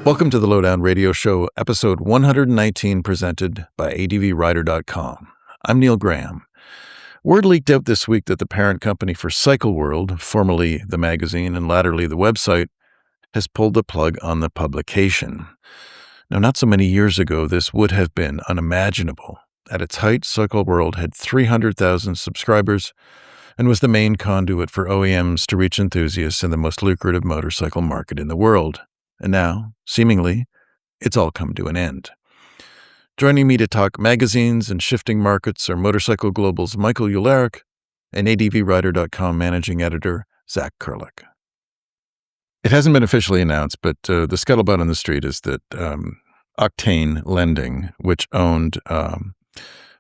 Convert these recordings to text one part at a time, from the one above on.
Welcome to the Lowdown Radio Show, episode 119, presented by advrider.com. I'm Neil Graham. Word leaked out this week that the parent company for Cycle World, formerly the magazine and latterly the website, has pulled the plug on the publication. Now, not so many years ago, this would have been unimaginable. At its height, Cycle World had 300,000 subscribers and was the main conduit for OEMs to reach enthusiasts in the most lucrative motorcycle market in the world. And now, seemingly, it's all come to an end. Joining me to talk magazines and shifting markets are Motorcycle Global's Michael Ullaric and advrider.com managing editor Zach Kurlik. It hasn't been officially announced, but the scuttlebutt on the street is that Octane Lending, which owned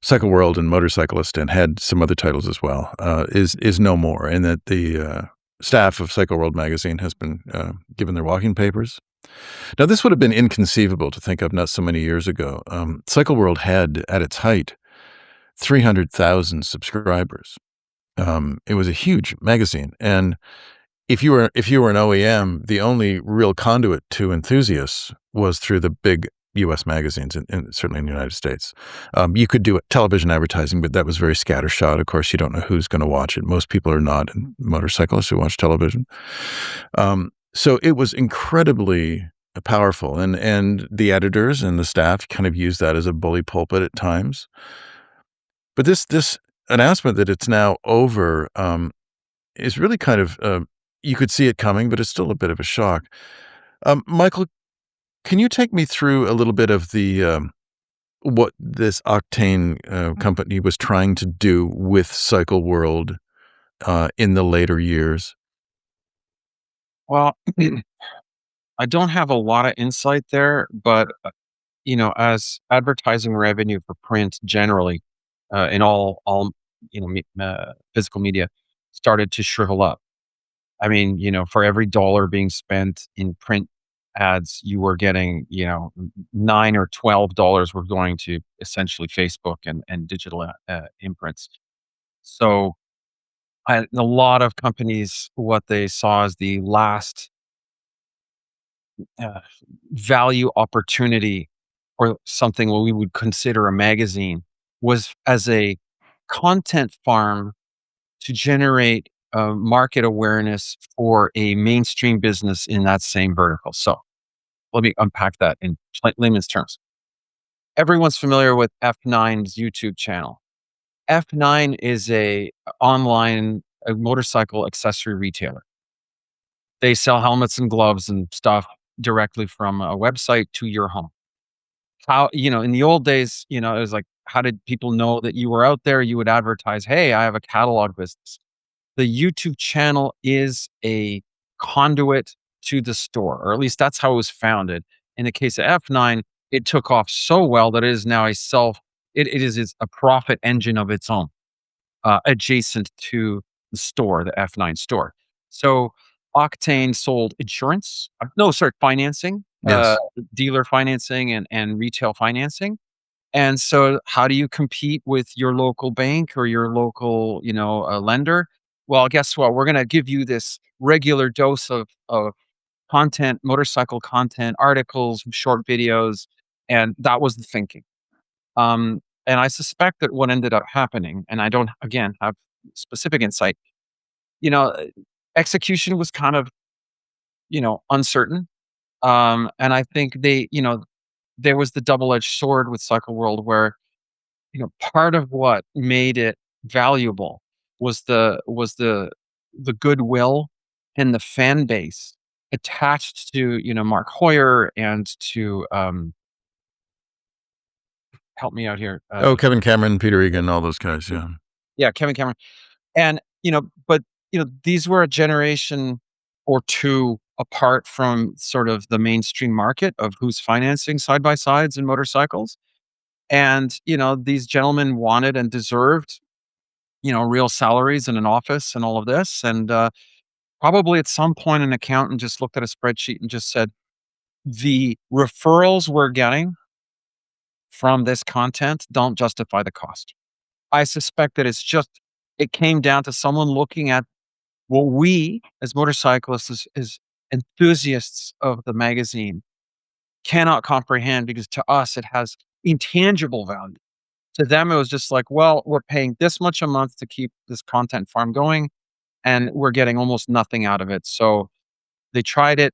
Cycle World and Motorcyclist and had some other titles as well, is no more, and that the staff of Cycle World magazine has been given their walking papers. Now, this would have been inconceivable to think of not so many years ago. Cycle World had, at its height, 300,000 subscribers. It was a huge magazine, and if you were an OEM, the only real conduit to enthusiasts was through the big U.S. magazines, and certainly in the United States. You could do television advertising, but that was very scattershot. Of course, you don't know who's going to watch it. Most people are not motorcyclists who watch television. So it was incredibly powerful, and the editors and the staff kind of used that as a bully pulpit at times. But this announcement that it's now over is really kind of, you could see it coming, but it's still a bit of a shock. Michael, can you take me through a little bit of the what this Octane company was trying to do with Cycle World in the later years? Well, I don't have a lot of insight there, but as advertising revenue for print generally, in all physical media started to shrivel up. I mean, for every dollar being spent in print ads, you were getting, $9 or $12 were going to essentially Facebook and digital imprints. So a lot of companies, what they saw as the last uh, value opportunity or something what we would consider a magazine was as a content farm to generate market awareness for a mainstream business in that same vertical. So let me unpack that in layman's terms. Everyone's familiar with F9's YouTube channel. F9 is a online motorcycle accessory retailer. They sell helmets and gloves and stuff directly from a website to your home. How, in the old days, it was like, how did people know that you were out there? You would advertise, "Hey, I have a catalog business." The YouTube channel is a conduit to the store, or at least that's how it was founded. In the case of F9, it took off so well that it is now it is a profit engine of its own, adjacent to the store, the F9 store. So Octane sold insurance, no, sorry, financing, Yes. dealer financing and retail financing. And so how do you compete with your local bank or your local, lender? Well, guess what? We're going to give you this regular dose of content, motorcycle content, articles, short videos. And that was the thinking. And I suspect that what ended up happening, and I don't, again, have specific insight, you know, uh, execution was kind of, uncertain. And I think there was the double-edged sword with Cycle World where, part of what made it valuable was the goodwill and the fan base attached to, Mark Hoyer and to, help me out here, Oh, Kevin Cameron, Peter Egan, all those guys, yeah. yeah, Kevin Cameron. And, but, these were a generation or 2 apart from sort of the mainstream market of who's financing side by sides and motorcycles. And, these gentlemen wanted and deserved, real salaries and an office and all of this. And, probably at some point, an accountant just looked at a spreadsheet and just said, "The referrals we're getting from this content don't justify the cost." I suspect that it came down to someone looking at what we as motorcyclists, as enthusiasts of the magazine, cannot comprehend because to us it has intangible value. To them, it was just like, well, we're paying this much a month to keep this content farm going, and we're getting almost nothing out of it. So they tried it,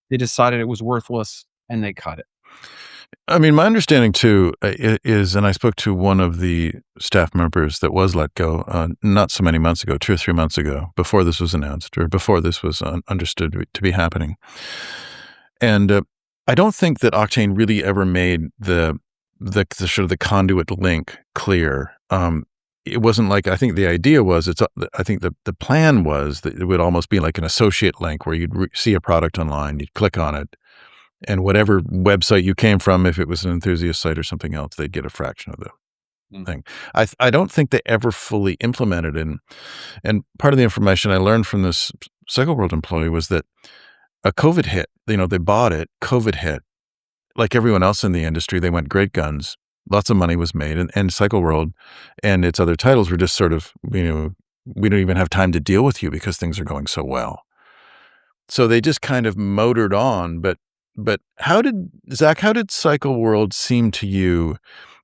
they decided it was worthless, and they cut it. I mean, my understanding too is, and I spoke to one of the staff members that was let go not so many months ago, 2 or 3 months ago, before this was announced or before this was understood to be happening. And I don't think that Octane really ever made the sort of the conduit link clear. It wasn't like I think the idea was I think the plan was that it would almost be like an associate link where you'd see a product online, you'd click on it, and whatever website you came from, if it was an enthusiast site or something else, they'd get a fraction of the Mm. thing. I don't think they ever fully implemented it, and part of the information I learned from this Cycle World employee was that a COVID hit. They bought it, COVID hit. Like everyone else in the industry, they went great guns. Lots of money was made, and Cycle World and its other titles were just sort of, we don't even have time to deal with you because things are going so well. So they just kind of motored on, but how did Cycle World seem to you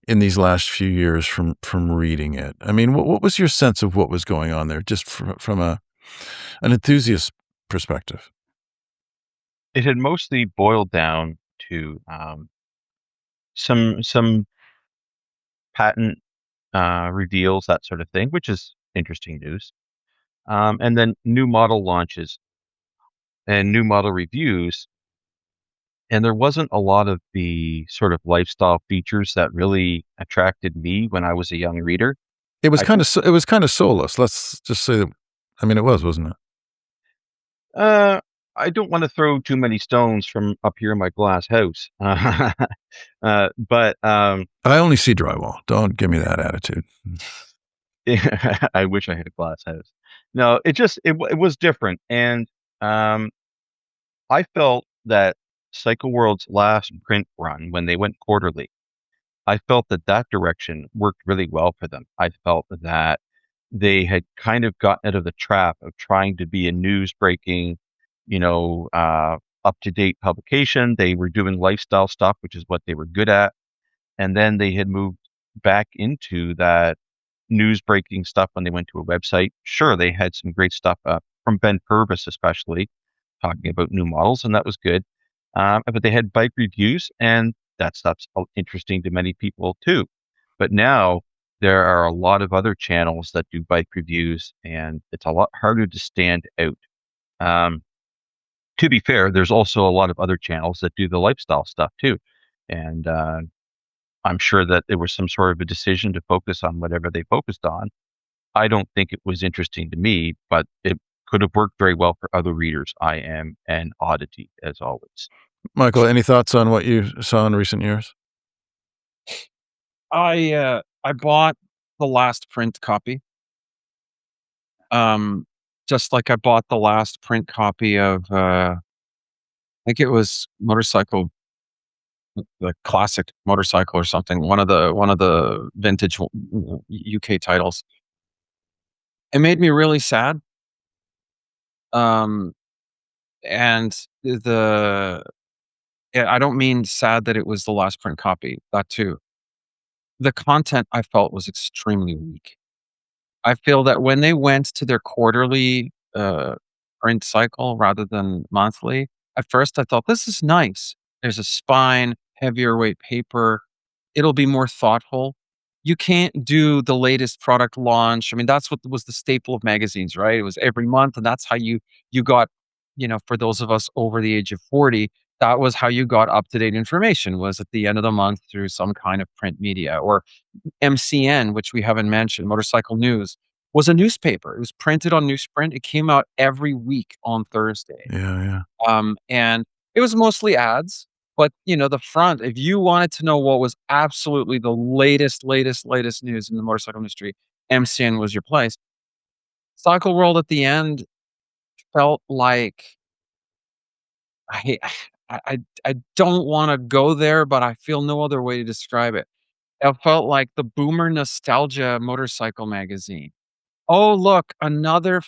in these last few years from reading it? I mean, what was your sense of what was going on there, just from an enthusiast perspective? It had mostly boiled down to, some patent, reveals, that sort of thing, which is interesting news. And then new model launches and new model reviews, and there wasn't a lot of the sort of lifestyle features that really attracted me when I was a young reader. I think, It was kind of soulless. Let's just say that. I mean, it was, wasn't it? uh, I don't wanna throw too many stones from up here in my glass house. But, I only see drywall. Don't give me that attitude. I wish I had a glass house. No, it was different, and, um, I felt that Cycle World's last print run, when they went quarterly, I felt that that direction worked really well for them. I felt that they had kind of gotten out of the trap of trying to be a news breaking, up-to-date publication. They were doing lifestyle stuff, which is what they were good at, and then they had moved back into that news breaking stuff when they went to a website. Sure, they had some great stuff from Ben Purvis, especially talking about new models, and that was good. But they had bike reviews, and that stuff's interesting to many people too. But now there are a lot of other channels that do bike reviews, and it's a lot harder to stand out. Um, to be fair, there's also a lot of other channels that do the lifestyle stuff too, and I'm sure that there was some sort of a decision to focus on whatever they focused on. I don't think it was interesting to me, but it could have worked very well for other readers. I am an oddity, as always. Michael, any thoughts on what you saw in recent years? I bought the last print copy, um, just like I bought the last print copy of, I think it was motorcycle the classic motorcycle or something, one of the vintage UK titles. It made me really sad, um, and the yeah, I don't mean sad that it was the last print copy, that too. The content I felt was extremely weak. I feel that when they went to their quarterly, print cycle rather than monthly, at first I thought, "This is nice. There's a spine, heavier weight paper. It'll be more thoughtful." You can't do the latest product launch. I mean, that's what was the staple of magazines, right? It was every month, and that's how you got, for those of us over the age of 40, that was how you got up-to-date information, was at the end of the month through some kind of print media. Or MCN, which we haven't mentioned, Motorcycle News, was a newspaper. It was printed on newsprint. It came out every week on Thursday. Yeah, yeah. And it was mostly ads, but, the front, if you wanted to know what was absolutely the latest news in the motorcycle industry, MCN was your place. Cycle World at the end felt like I I don't wanna go there, but I feel no other way to describe it. It felt like the boomer nostalgia motorcycle magazine. "Oh, look, another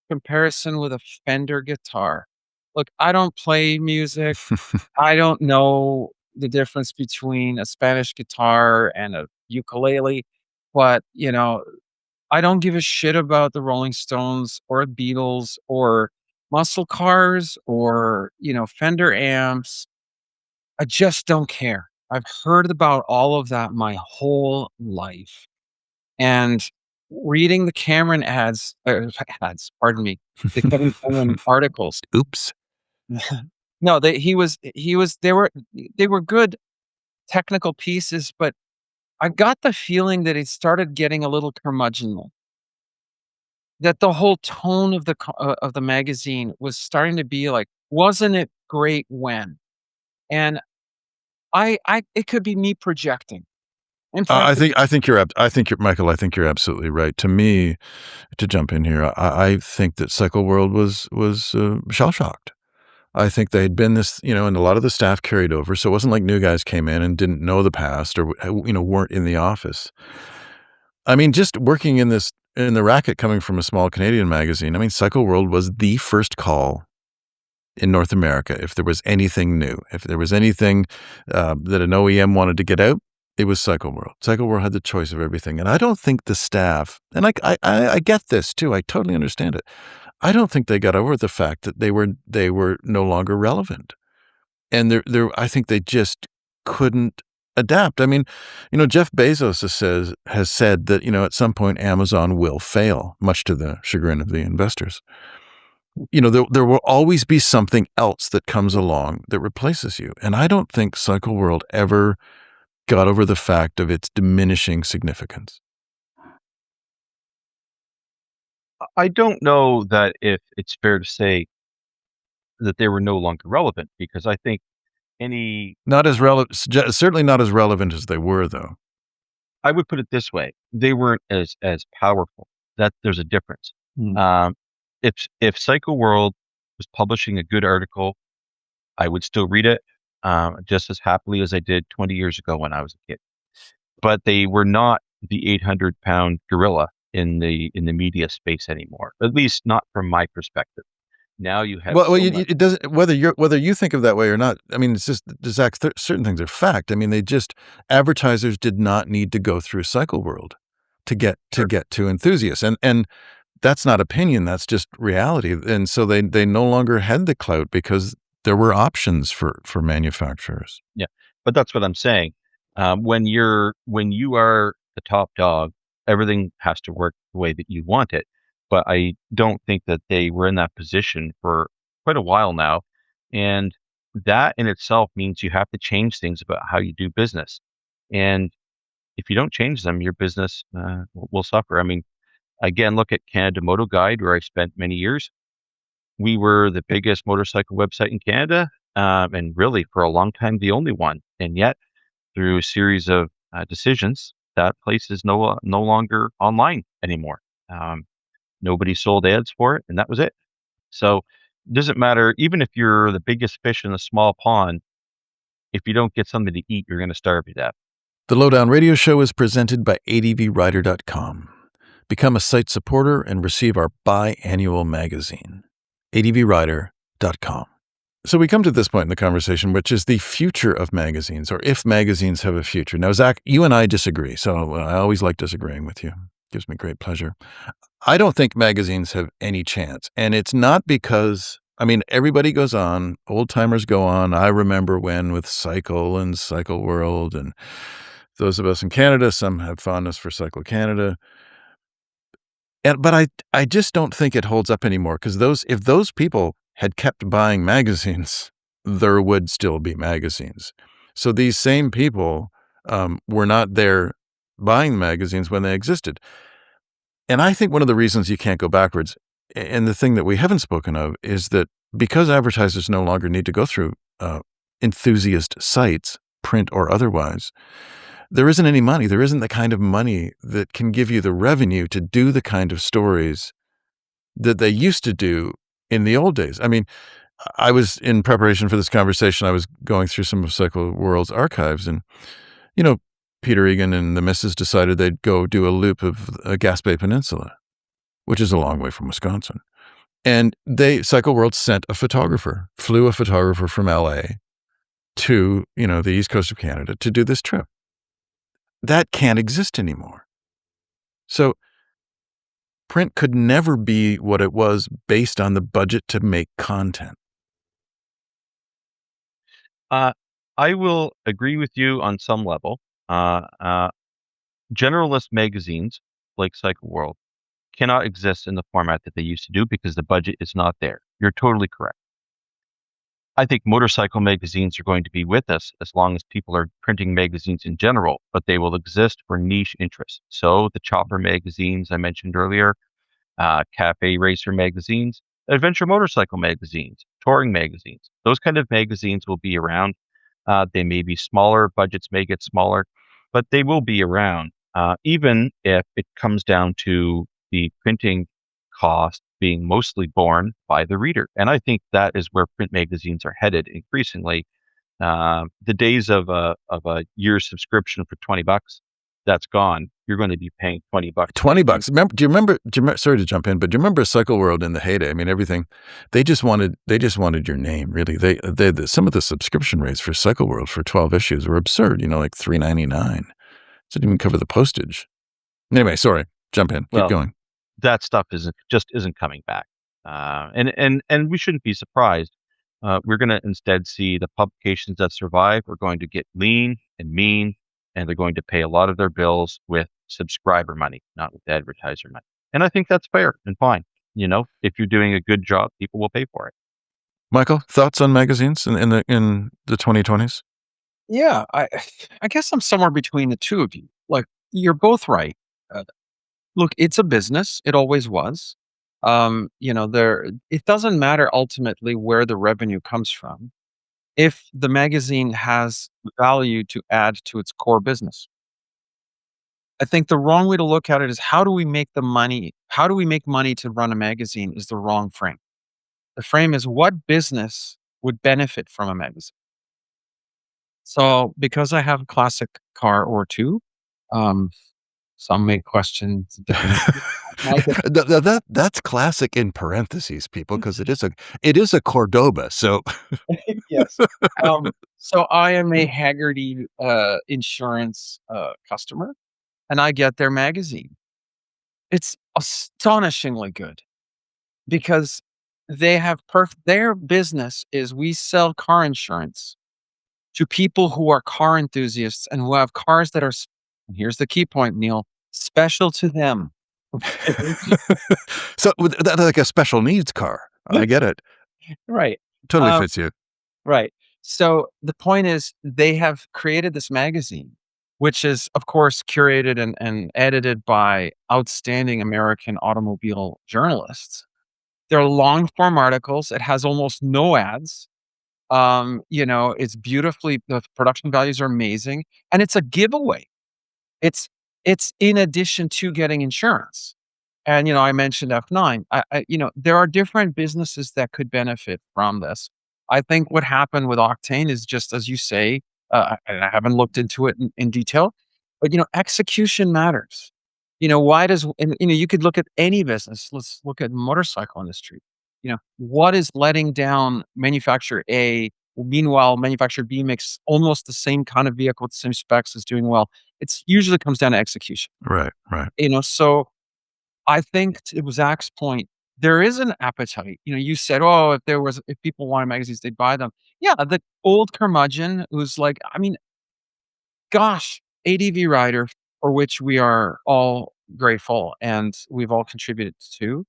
comparison with a Fender guitar. Look, I don't play music. I don't know the difference between a Spanish guitar and a ukulele, but, I don't give a shit about the Rolling Stones or Beatles or muscle cars or, Fender amps. I just don't care. I've heard about all of that my whole life. And reading the Cameron ads, pardon me, the Kevin Cameron articles. Oops. No, they were good technical pieces, but I got the feeling that it started getting a little curmudgeonly. That the whole tone of the magazine was starting to be like, "Wasn't it great when?" And I it could be me projecting. In fact, I think you're Michael. I think you're absolutely right. To me, to jump in here, I think that Cycle World was shell shocked. I think they had been this, and a lot of the staff carried over, so it wasn't like new guys came in and didn't know the past or weren't in the office. I mean, just working in the racket coming from a small Canadian magazine. I mean, Cycle World was the first call in North America if there was anything new, if there was anything that an OEM wanted to get out. It was Cycle World. Cycle World had the choice of everything, and I don't think the staff. And I get this too. I totally understand it. I don't think they got over the fact that they were no longer relevant, and I think they just couldn't adapt. I mean, Jeff Bezos has said that at some point Amazon will fail, much to the chagrin of the investors. There will always be something else that comes along that replaces you, and I don't think Cycle World ever got over the fact of its diminishing significance. I don't know that if it's fair to say that they were no longer relevant, because I think any Not as relevant, certainly not as relevant as they were, though. I would put it this way, they weren't as powerful. That there's a difference. Mm. If Cycle World was publishing a good article, I would still read it just as happily as I did 20 years ago when I was a kid. But they were not the 800-pound gorilla in the media space anymore. At least not from my perspective. Now you have it doesn't whether you think of that way or not. I mean, it's just Zach. Certain things are fact. I mean, advertisers did not need to go through Cycle World to get to enthusiasts, and that's not opinion. That's just reality. And so they no longer had the clout because there were options for manufacturers. Yeah, but that's what I'm saying. When you are the top dog, everything has to work the way that you want it. But I don't think that they were in that position for quite a while now. And that in itself means you have to change things about how you do business. And if you don't change them, your business will suffer. I mean, again, look at Canada Moto Guide, where I spent many years. We were the biggest motorcycle website in Canada, and really for a long time, the only one. And yet, through a series of decisions, that place is no longer online anymore. Nobody sold ads for it, and that was it. So it doesn't matter, even if you're the biggest fish in a small pond, if you don't get something to eat, you're going to starve to death. The Lowdown Radio Show is presented by advrider.com. Become a site supporter and receive our biannual magazine, advrider.com. So we come to this point in the conversation, which is the future of magazines, or if magazines have a future. Now, Zach, you and I disagree, so I always like disagreeing with you. Gives me great pleasure. I don't think magazines have any chance. And it's not because, I mean, everybody goes on, old timers go on. I remember when with Cycle and Cycle World, and those of us in Canada, some have fondness for Cycle Canada. But I just don't think it holds up anymore, because if those people had kept buying magazines, there would still be magazines. So these same people were not there buying magazines when they existed. And I think one of the reasons you can't go backwards, and the thing that we haven't spoken of, is that because advertisers no longer need to go through enthusiast sites, print or otherwise, there isn't any money. There isn't the kind of money that can give you the revenue to do the kind of stories that they used to do in the old days. I mean, I was, in preparation for this conversation, I was going through some of Cycle World's archives, and, Peter Egan and the missus decided they'd go do a loop of Gaspé Peninsula, which is a long way from Wisconsin. And Cycle World sent a photographer, flew a photographer from LA to, the East Coast of Canada to do this trip. That can't exist anymore. So print could never be what it was based on the budget to make content. I will agree with you on some level. Generalist magazines like Cycle World cannot exist in the format that they used to do because the budget is not there. You're totally correct. I think motorcycle magazines are going to be with us as long as people are printing magazines in general, but they will exist for niche interests. So the chopper magazines I mentioned earlier, cafe racer magazines, adventure motorcycle magazines, touring magazines, those kind of magazines will be around. They may be smaller, budgets may get smaller, but they will be around, even if it comes down to the printing cost being mostly borne by the reader. And I think that is where print magazines are headed increasingly. The days of a year subscription for $20, that's gone. You're going to be paying $20. $20. Do you remember? Sorry to jump in, but do you remember Cycle World in the heyday? I mean, everything. They just wanted your name. Really, some of the subscription rates for Cycle World for 12 issues were absurd. Like $3.99. Didn't even cover the postage. Anyway, sorry. Jump in. Keep going. That stuff isn't coming back, and we shouldn't be surprised. We're going to instead see the publications that survive are going to get lean and mean, and they're going to pay a lot of their bills with subscriber money, not with advertiser money. And I think that's fair and fine. If you're doing a good job, people will pay for it. Michael, thoughts on magazines in the 2020s? Yeah, I guess I'm somewhere between the two of you. Like, you're both right. Look, it's a business. It always was. It doesn't matter ultimately where the revenue comes from if the magazine has value to add to its core business. I think the wrong way to look at it is how do we make the money? How do we make money to run a magazine is the wrong frame. The frame is what business would benefit from a magazine. So because I have a classic car or two, some may question That's classic in parentheses, people, because it is a Cordoba. So yes. So I am a Haggerty insurance customer, and I get their magazine. It's astonishingly good because they have their business is we sell car insurance to people who are car enthusiasts and who have cars that are, and here's the key point, Neil, special to them. So that's like a special needs car. I get it. Right. Totally fits you. Right. So the point is they have created this magazine, which is, of course, curated and edited by outstanding American automobile journalists. They're long form articles. It has almost no ads. It's beautifully, the production values are amazing, and it's a giveaway. It's in addition to getting insurance. And, I mentioned F9. There are different businesses that could benefit from this. I think what happened with Octane is just as you say, and I haven't looked into it in detail, but, execution matters. You could look at any business. Let's look at motorcycle industry. What is letting down manufacturer A? Meanwhile, manufacturer B makes almost the same kind of vehicle with the same specs, is doing well. It's usually comes down to execution. Right. So I think it was Zach's point. There is an appetite. You said, "Oh, if people wanted magazines, they'd buy them." Yeah, the old curmudgeon who's like, gosh, ADV writer, for which we are all grateful and we've all contributed to.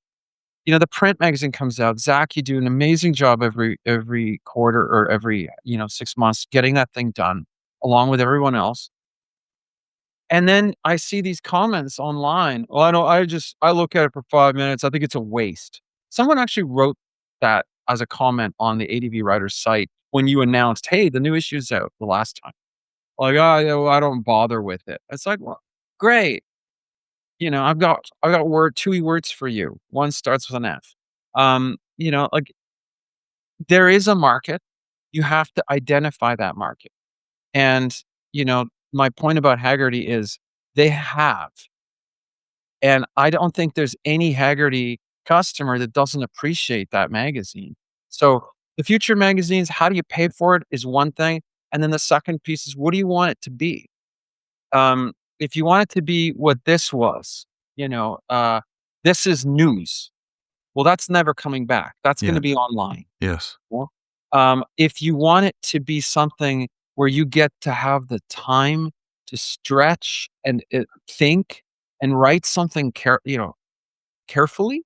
The print magazine comes out. Zach, you do an amazing job every quarter or every 6 months getting that thing done along with everyone else. And then I see these comments online. Well, I look at it for 5 minutes. I think it's a waste. Someone actually wrote that as a comment on the ADV Writers site when you announced, hey, the new issue's out the last time. Like, oh, I don't bother with it. It's like, well, great. I've got two words for you. One starts with an F. Like there is a market. You have to identify that market. And, my point about Haggerty is they have. And I don't think there's any Haggerty customer that doesn't appreciate that magazine. So the future magazines, how do you pay for it is one thing. And then the second piece is, what do you want it to be? If you want it to be what this was, you know, this is news. Well, that's never coming back. That's going Yeah. to be online. Yes. Well, if you want it to be something where you get to have the time to stretch and think and write something carefully,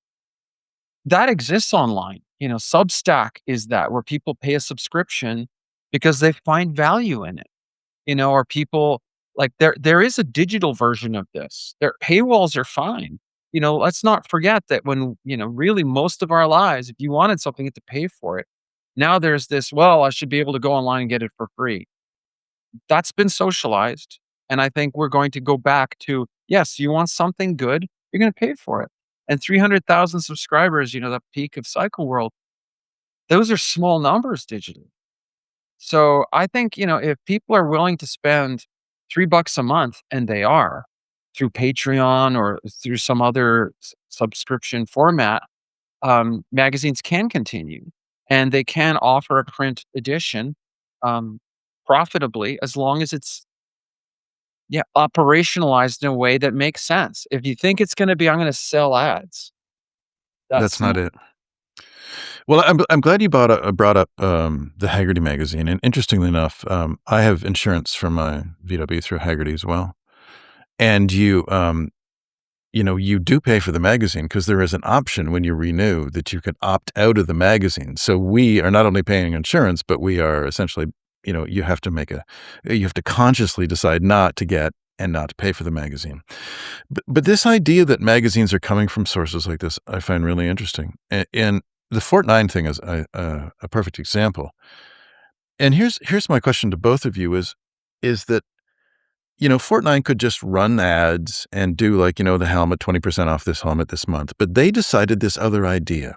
that exists online. Substack is that, where people pay a subscription because they find value in it. Or people, like, there is a digital version of this. Their paywalls are fine. Let's not forget that when, really most of our lives, if you wanted something, you had to pay for it. Now there's this, well, I should be able to go online and get it for free. That's been socialized. And I think we're going to go back to, yes, you want something good, you're going to pay for it. And 300,000 subscribers, the peak of Cycle World, those are small numbers digitally. So I think, if people are willing to spend $3 a month, and they are, through Patreon or through some other subscription format, magazines can continue, and they can offer a print edition um, profitably, as long as it's, yeah, operationalized in a way that makes sense. If you think it's going to be, I'm going to sell ads, That's that's not not. it. Well, I'm glad you brought up the Haggerty magazine. And interestingly enough, I have insurance from my VW through Haggerty as well. And you do pay for the magazine because there is an option when you renew that you can opt out of the magazine. So we are not only paying insurance, but we are essentially, you have to consciously decide not to get and not to pay for the magazine. But this idea that magazines are coming from sources like this, I find really interesting. And the Fort9 thing is a perfect example. And here's my question to both of you is that, Fort9 could just run ads and do, like, the helmet, 20% off this helmet this month. But they decided this other idea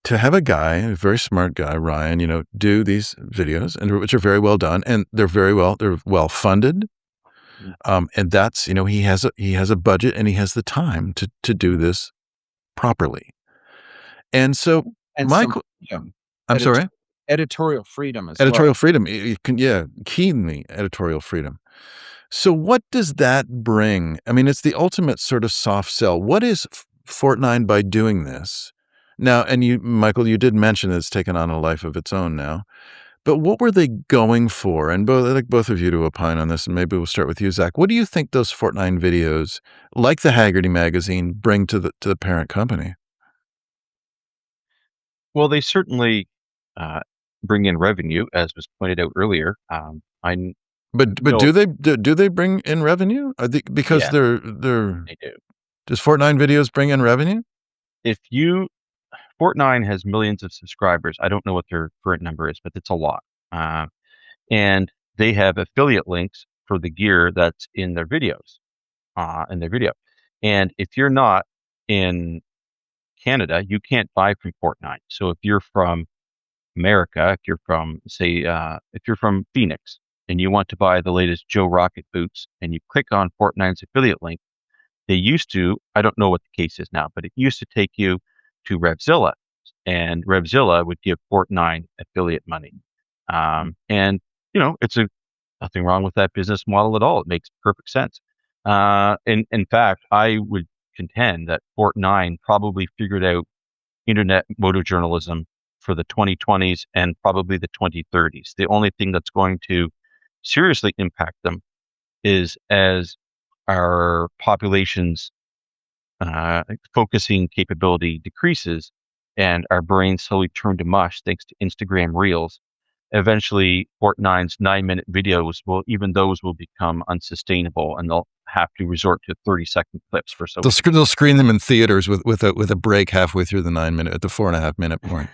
to have a guy, a very smart guy, Ryan, do these videos, and which are very well done, and they're well funded. And that's, he has a budget, and he has the time to do this properly. And so And my, some, I'm sorry, editorial freedom as editorial well. freedom. You can, yeah, keenly editorial freedom. So what does that bring? I mean, it's the ultimate sort of soft sell. What is Fort9 by doing this? Now, and you, Michael, you did mention it's taken on a life of its own now. But what were they going for? And I'd like both of you to opine on this, and maybe we'll start with you, Zach. What do you think those Fort9 videos, like the Haggerty magazine, bring to the parent company? Well, they certainly bring in revenue, as was pointed out earlier. But No. do they bring in revenue? Because Yeah. they're They do. does Fort9 videos bring in revenue? Fort9 has millions of subscribers. I don't know what their current number is, but it's a lot. And they have affiliate links for the gear that's in their videos, in their video. And if you're not in Canada, you can't buy from Fort9. So if you're from America, if you're from, say, if you're from Phoenix and you want to buy the latest Joe Rocket boots, and you click on Fort9's affiliate link, they used to, I don't know what the case is now, but it used to take you to Revzilla, and Revzilla would give Fort9 affiliate money. And, it's nothing wrong with that business model at all. It makes perfect sense. In fact, I would contend that Fort9 probably figured out internet motojournalism for the 2020s and probably the 2030s. The only thing that's going to seriously impact them is as our population's focusing capability decreases and our brains slowly turn to mush thanks to Instagram Reels. Eventually, Fort9's 9-minute videos will become unsustainable, and they'll have to resort to 30-second clips for so. They'll screen them in theaters with a break halfway through the 9-minute at the 4.5-minute point.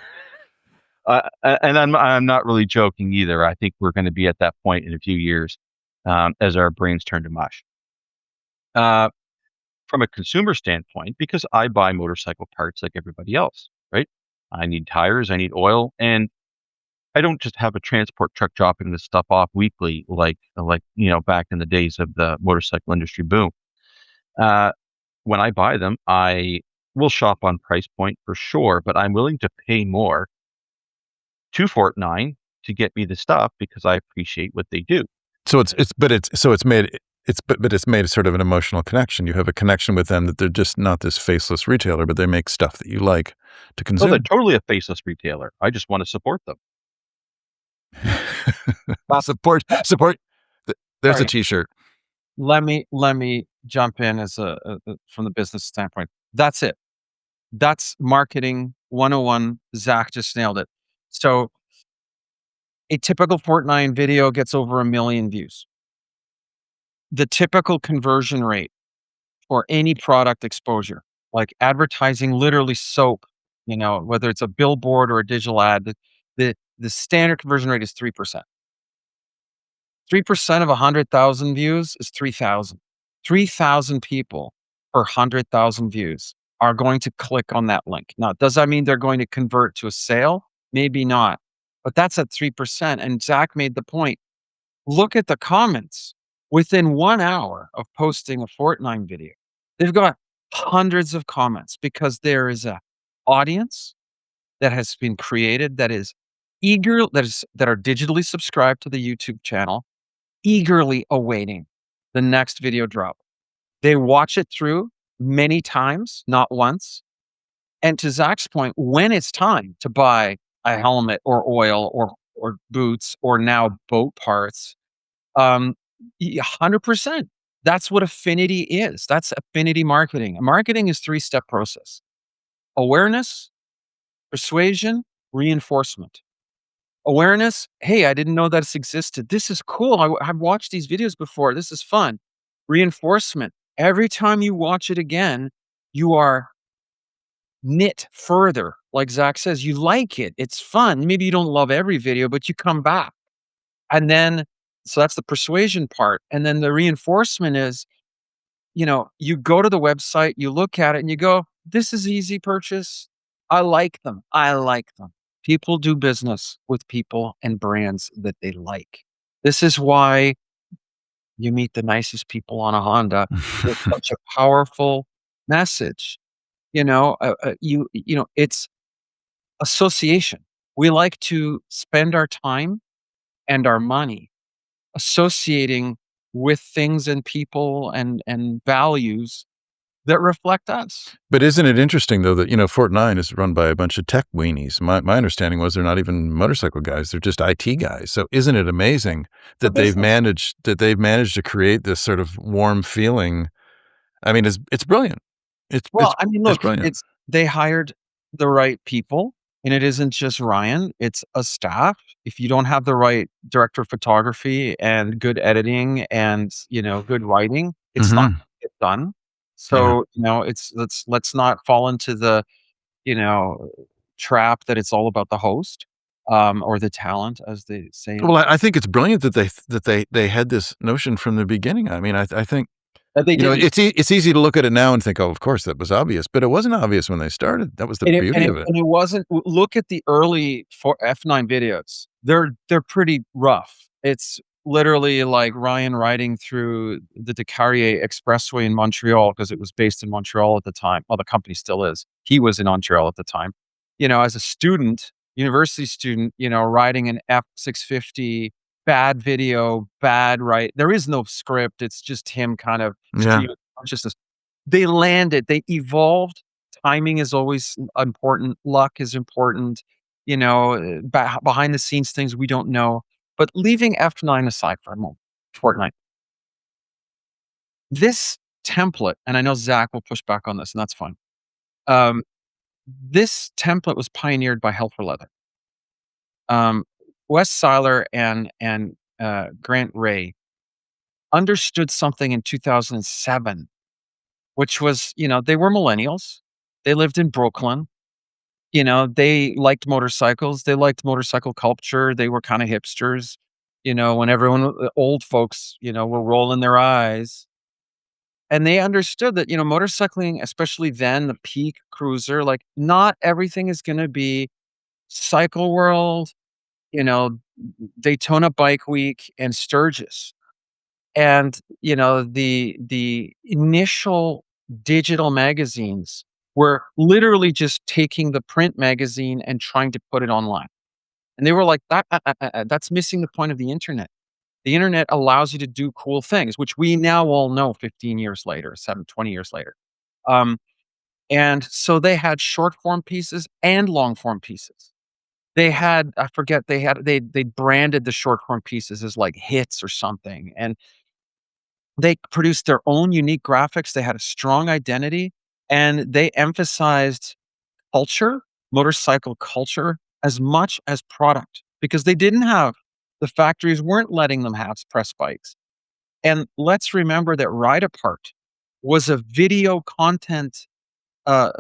And I'm not really joking either. I think we're going to be at that point in a few years, as our brains turn to mush. From a consumer standpoint, because I buy motorcycle parts like everybody else, right? I need tires, I need oil, and I don't just have a transport truck dropping this stuff off weekly like back in the days of the motorcycle industry boom. When I buy them, I will shop on price point for sure, but I'm willing to pay more to Fortnite to get me the stuff because I appreciate what they do. So it's made but it's made sort of an emotional connection. You have a connection with them that they're just not this faceless retailer, but they make stuff that you like to So they're consume. totally a faceless retailer. I just want to support them. Support. There's a Sorry. T-shirt. Let me jump in as from the business standpoint. That's it. That's marketing 101. Zach just nailed it. So a typical Fortnite video gets over 1 million views. The typical conversion rate for any product exposure, like advertising, literally soap, whether it's a billboard or a digital ad, the standard conversion rate is 3%. 3% of 100,000 views is 3,000. 3,000 people per 100,000 views are going to click on that link. Now, does that mean they're going to convert to a sale? Maybe not, but that's at 3%. And Zach made the point. Look at the comments. Within 1 hour of posting a Fortnite video, they've got hundreds of comments because there is a audience that has been created that is that are digitally subscribed to the YouTube channel, eagerly awaiting the next video drop. They watch it through many times, not once. And to Zach's point, when it's time to buy a helmet or oil or boots or now boat parts, 100%. That's what affinity is. That's affinity marketing. Marketing is 3-step process: awareness, persuasion, reinforcement. Awareness, hey, I didn't know that this existed. This is cool. I've watched these videos before. This is fun. Reinforcement, every time you watch it again, you are knit further. Like Zach says, you like it. It's fun. Maybe you don't love every video, but you come back. And then, so that's the persuasion part. And then the reinforcement is, you go to the website, you look at it and you go, this is easy purchase. I like them. I like them. People do business with people and brands that they like. This is why you meet the nicest people on a Honda. It's such a powerful message. It's association. We like to spend our time and our money associating with things and people and values that reflect us. But isn't it interesting though that, Fortnite is run by a bunch of tech weenies? My understanding was they're not even motorcycle guys, they're just IT guys. So isn't it amazing that they've managed to create this sort of warm feeling? I mean, it's brilliant. Well, I mean, It's look, brilliant. they hired the right people, and it isn't just Ryan, it's a staff. If you don't have the right director of photography and good editing and, good writing, it's not Mhm. gonna get done. Yeah. So, let's not fall into the, you know, trap that it's all about the host, or the talent, as they say. Well, I think it's brilliant that they had this notion from the beginning. I mean, I think, That they didn't. it's easy to look at it now and think, "Oh, of course, that was obvious," but it wasn't obvious when they started. That was the beauty of it. And it wasn't look at the early for F9 videos. They're pretty rough. It's literally like Ryan riding through the Descartes Expressway in Montreal because it was based in Montreal at the time. Well, the company still is. He was in Montreal at the time. As a student, university student, riding an F650, bad video, bad right. There is no script. It's just him kind of Yeah. stream of consciousness. They landed, they evolved. Timing is always important. Luck is important. Behind the scenes things we don't know. But leaving F9 aside for a moment, Fortnite. This template, and I know Zach will push back on this, and that's fine. Um, this template was pioneered by Hell for Leather. Wes Seiler and Grant Ray understood something in 2007, which was, they were millennials. They lived in Brooklyn. They liked motorcycles. They liked motorcycle culture. They were kind of hipsters. When everyone, the old folks, were rolling their eyes. And they understood that, motorcycling, especially then, the peak cruiser, like not everything is going to be Cycle World, you know, Daytona Bike Week and Sturgis. And, the initial digital magazines were literally just taking the print magazine and trying to put it online. And they were like, that's missing the point of the internet. The internet allows you to do cool things, which we now all know 15 years later, 20 years later. Um, and so they had short form pieces and long form pieces. They had, I forget, they branded the short form pieces as like hits or something. And they produced their own unique graphics. They had a strong identity and they emphasized culture, motorcycle culture, as much as product because they didn't have the factories weren't letting them have press bikes. And let's remember that Ride Apart was a video content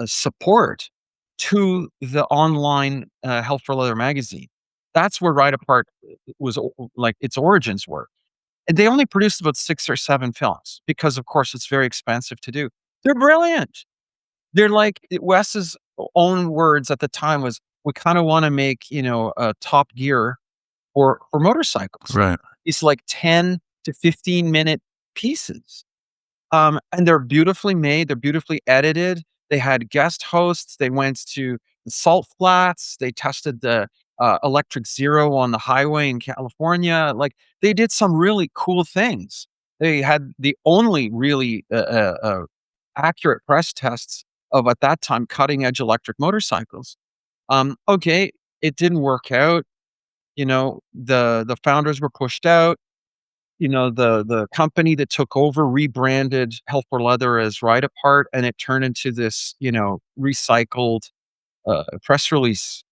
support to the online Health for Leather magazine. That's where Ride Apart was like its origins were. And they only produced about 6 or 7 films because, of course, it's very expensive to do. They're brilliant. They're like Wes's own words at the time was, "We kinda wanna make, a Top Gear for motorcycles." Right. It's like 10 to 15-minute pieces. And they're beautifully made, they're beautifully edited. They had guest hosts, they went to the salt flats, they tested the, Electric Zero on the highway in California, like, they did some really cool things. They had the only really, accurate press tests of, at that time, cutting edge electric motorcycles. Okay, it didn't work out, the founders were pushed out. The company that took over rebranded Health for Leather as Ride Apart, and it turned into this, recycled, press release,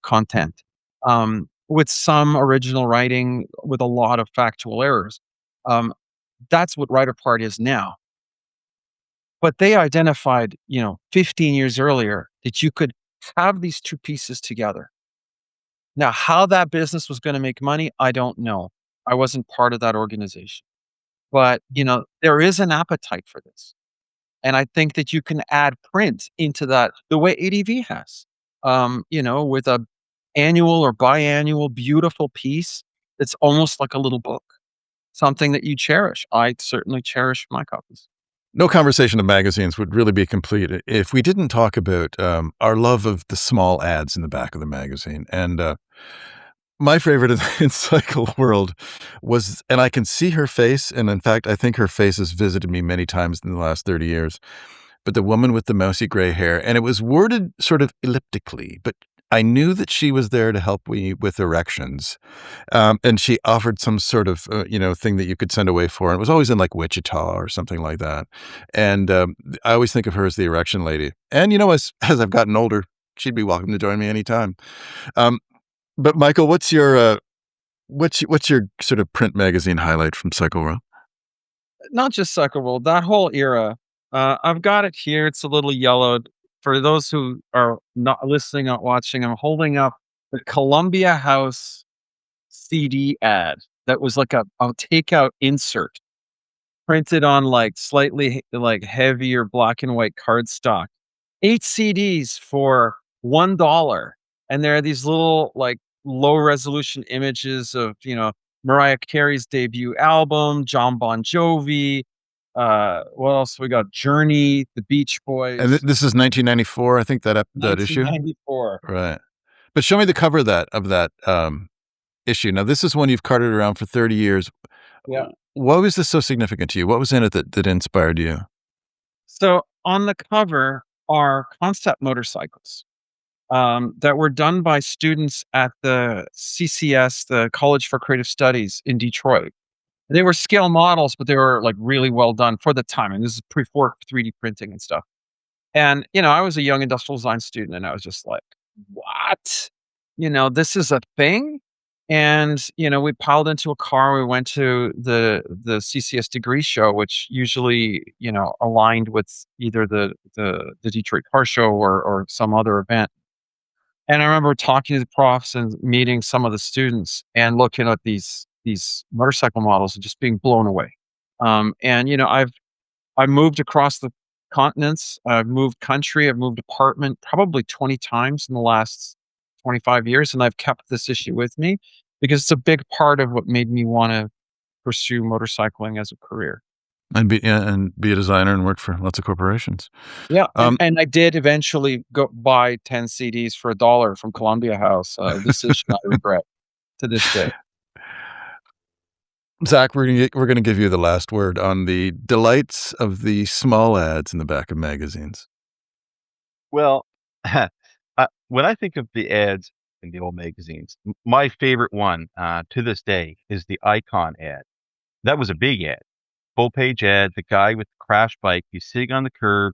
content, with some original writing with a lot of factual errors. Um, that's what Ride Apart is now. But they identified, 15 years earlier that you could have these 2 pieces together. Now, how that business was gonna make money, I don't know. I wasn't part of that organization. But, there is an appetite for this. And I think that you can add print into that the way ADV has, with a annual or biannual beautiful piece that's almost like a little book, something that you cherish. I certainly cherish my copies. No conversation of magazines would really be complete if we didn't talk about our love of the small ads in the back of the magazine. And my favorite in Cycle World was, and I can see her face, and in fact, I think her face has visited me many times in the last 30 years. But the woman with the mousy gray hair, and it was worded sort of elliptically, but I knew that she was there to help me with erections. And she offered some sort of, thing that you could send away for. And it was always in like Wichita or something like that. And I always think of her as the erection lady. And, as I've gotten older, she'd be welcome to join me anytime. Um, but Michael, what's your sort of print magazine highlight from Cycle World? Not just Cycle World, that whole era. I've got it here. It's a little yellowed. For those who are not listening, not watching, I'm holding up the Columbia House CD ad that was like a takeout insert printed on like slightly like heavier black and white cardstock. 8 CDs for $1. And there are these little like low resolution images of, Mariah Carey's debut album, John Bon Jovi. What else we got? Journey, the Beach And Boys, this is 1994, I think that issue? 1994. Right. But show me the cover of that issue. Now, this is one you've carted around for 30 years. Yeah. Why was this so significant to you? What was in it that inspired you? So on the cover are concept motorcycles that were done by students at the CCS, the College for Creative Studies in Detroit. They were scale models, but they were like really well done for the time. And this is pre-4 3D printing and stuff. And, I was a young industrial design student and I was just like, what? This is a thing? And, we piled into a car. We went to the CCS degree show, which usually, aligned with either the Detroit Car Show or some other event. And I remember talking to the profs and meeting some of the students and looking at these motorcycle models and just being blown away. And I moved across the continents. I've moved country. I've moved apartment probably 20 times in the last 25 years, and I've kept this issue with me because it's a big part of what made me want to pursue motorcycling as a career. And be a designer and work for lots of corporations. Yeah, Um, and I did eventually go buy 10 CDs for $1 from Columbia House, a decision I regret to this day. Zach, we're gonna give you the last word on the delights of the small ads in the back of magazines. Well, when I think of the ads in the old magazines, my favorite one to this day is the Icon ad. That was a big ad, full page ad. The guy with the crash bike, he's sitting on the curb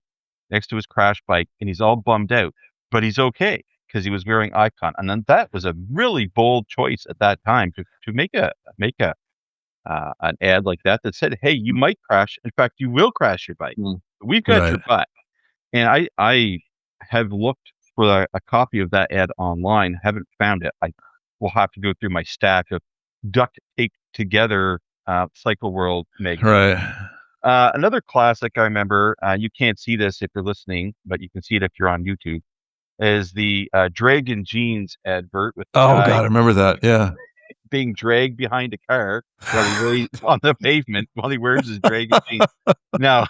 next to his crash bike, and he's all bummed out, but he's okay because he was wearing Icon. And then that was a really bold choice at that time to make a an ad like that that said, "Hey, you might crash. In fact, you will crash your bike. Mm. We've got Right. your butt." And I have looked for a copy of that ad online, haven't found it. I will have to go through my stack of duct taped together Cycle World magazines. Right. Another classic I remember, you can't see this if you're listening, but you can see it if you're on YouTube, is the Dragon Jeans advert with the Oh guy God, I remember that. Yeah. being dragged behind a car while he lays on the pavement while he wears his Dragon jeans. Now,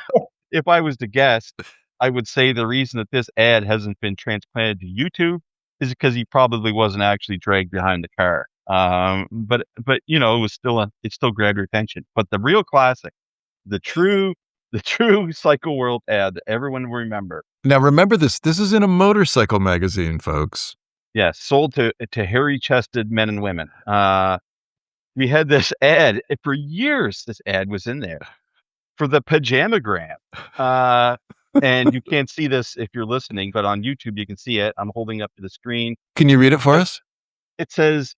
if I was to guess, I would say the reason that this ad hasn't been transplanted to YouTube is because he probably wasn't actually dragged behind the car. But it still grabbed your attention. But the real classic, the true Cycle World ad that everyone will remember. Now remember this. This is in a motorcycle magazine, folks. Yes, sold to hairy-chested men and women. We had this ad for years. This ad was in there for the Pajamagram. And you can't see this if you're listening, but on YouTube you can see it. I'm holding up to the screen. Can you read it for us? It says,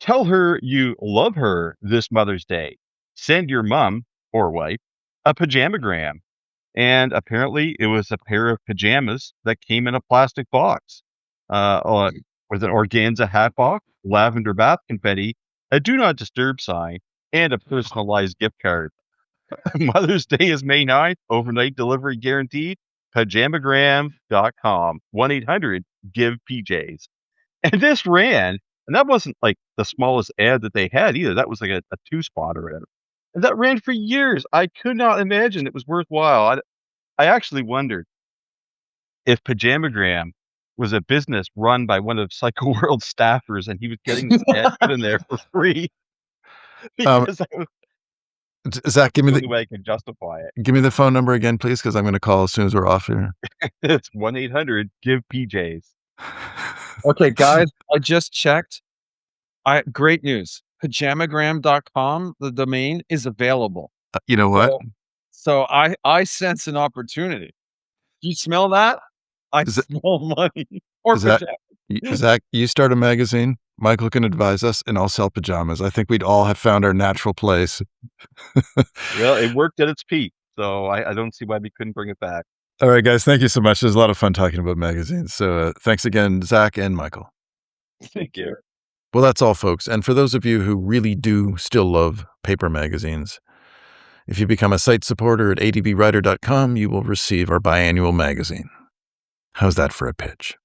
"Tell her you love her this Mother's Day. Send your mom or wife a pajamagram." And apparently it was a pair of pajamas that came in a plastic box with an organza hat box, lavender bath confetti, a do not disturb sign, and a personalized gift card. Mother's Day is May 9th. Overnight delivery guaranteed. Pajamagram.com. 1-800-GIVE-PJs. And this ran, and that wasn't like the smallest ad that they had either. That was like a 2-spot or whatever. And that ran for years. I could not imagine it was worthwhile. I actually wondered if Pajamagram was a business run by one of Cycle World staffers and he was getting this ad put in there for free. Because that was Zach, the only way I can justify it. give me the phone number again, please, because I'm going to call as soon as we're off here. It's 1-800-GIVE-PJs. Okay, guys, I just checked. Great news. Pajamagram.com, the domain, is available. You know what? So I sense an opportunity. Do you smell that? I smell money. Or Zach, pajamas. Zach, you start a magazine. Michael can advise us, and I'll sell pajamas. I think we'd all have found our natural place. Well, it worked at its peak, so I don't see why we couldn't bring it back. All right, guys, thank you so much. It was a lot of fun talking about magazines. So thanks again, Zach and Michael. Thank you. Well, that's all, folks. And for those of you who really do still love paper magazines, if you become a site supporter at advwriter.com, you will receive our biannual magazine. How's that for a pitch?